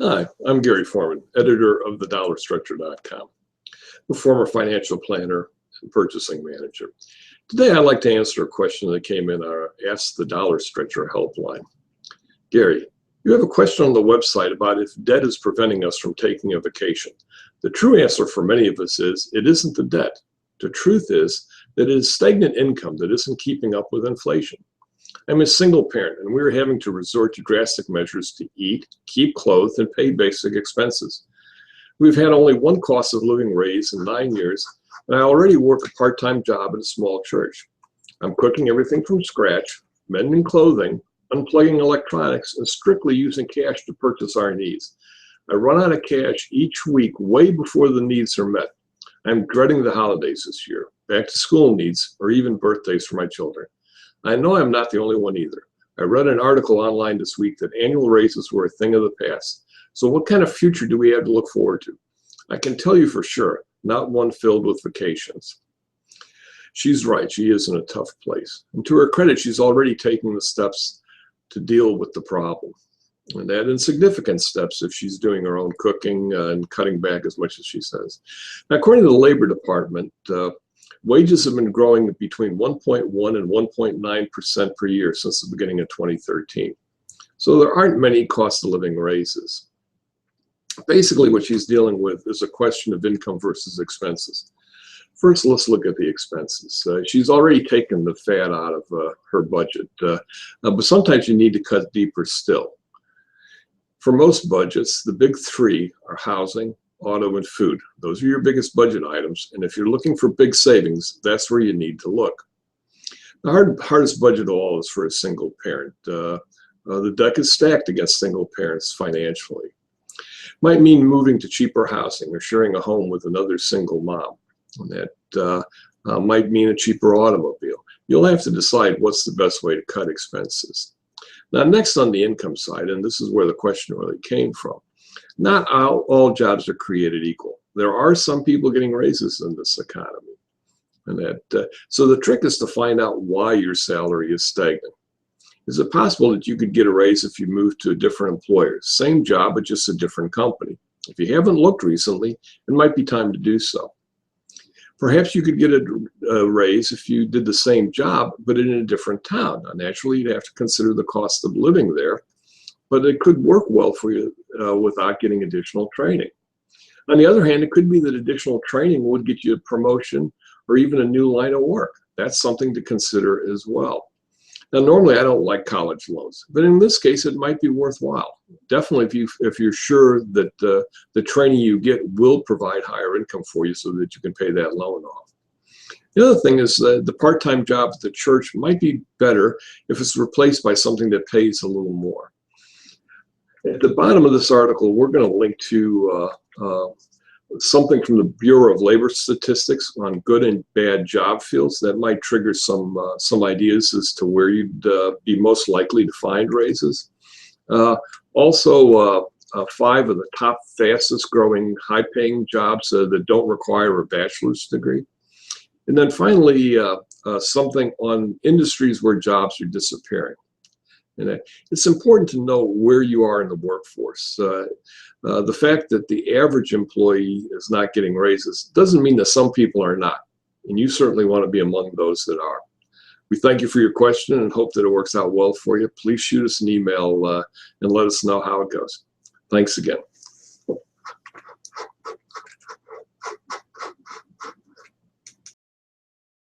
Hi, I'm Gary Foreman, editor of thedollarstructure.com, a former financial planner and purchasing manager. Today, I'd like to answer a question that came in our Ask the Dollar Stretcher helpline. Gary, you have a question on the website about if debt is preventing us from taking a vacation. The true answer for many of us is it isn't the debt. The truth is that it is stagnant income that isn't keeping up with inflation. I'm a single parent, and we're having to resort to drastic measures to eat, keep clothed, and pay basic expenses. We've had only one cost of living raise in 9 years, and I already work a part-time job at a small church. I'm cooking everything from scratch, mending clothing, unplugging electronics, and strictly using cash to purchase our needs. I run out of cash each week way before the needs are met. I'm dreading the holidays this year, back to school needs, or even birthdays for my children. I know I'm not the only one either. I read an article online this week that annual raises were a thing of the past. So what kind of future do we have to look forward to? I can tell you for sure, not one filled with vacations. She's right, she is in a tough place. And to her credit, she's already taking the steps to deal with the problem. And that in significant steps if she's doing her own cooking and cutting back as much as she says. Now, according to the Labor Department, wages have been growing between 1.1 and 1.9% per year since the beginning of 2013. So there aren't many cost of living raises. Basically, what she's dealing with is a question of income versus expenses. First, let's look at the expenses. She's already taken the fat out of her budget, but sometimes you need to cut deeper still. For most budgets, the big three are housing, auto, and food. Those are your biggest budget items, and if you're looking for big savings, that's where you need to look. The hardest budget of all is for a single parent. The deck is stacked against single parents financially. Might mean moving to cheaper housing or sharing a home with another single mom. And that might mean a cheaper automobile. You'll have to decide what's the best way to cut expenses. Now, next on the income side, and this is where the question really came from, not all jobs are created equal. There are some people getting raises in this economy. And so the trick is to find out why your salary is stagnant. Is it possible that you could get a raise if you move to a different employer? Same job, but just a different company. If you haven't looked recently, it might be time to do so. Perhaps you could get a raise if you did the same job, but in a different town. Now, naturally, you'd have to consider the cost of living there, but it could work well for you without getting additional training. On the other hand, it could be that additional training would get you a promotion or even a new line of work. That's something to consider as well. Now, normally I don't like college loans, but in this case, it might be worthwhile. Definitely if you're sure that the training you get will provide higher income for you so that you can pay that loan off. The other thing is the part-time job at the church might be better if it's replaced by something that pays a little more. At the bottom of this article, we're going to link to something from the Bureau of Labor Statistics on good and bad job fields that might trigger some ideas as to where you'd be most likely to find raises. Also, 5 of the top fastest growing high-paying jobs that don't require a bachelor's degree. And then finally, something on industries where jobs are disappearing. And it's important to know where you are in the workforce. The fact that the average employee is not getting raises doesn't mean that some people are not. And you certainly want to be among those that are. We thank you for your question and hope that it works out well for you. Please shoot us an email and let us know how it goes. Thanks again.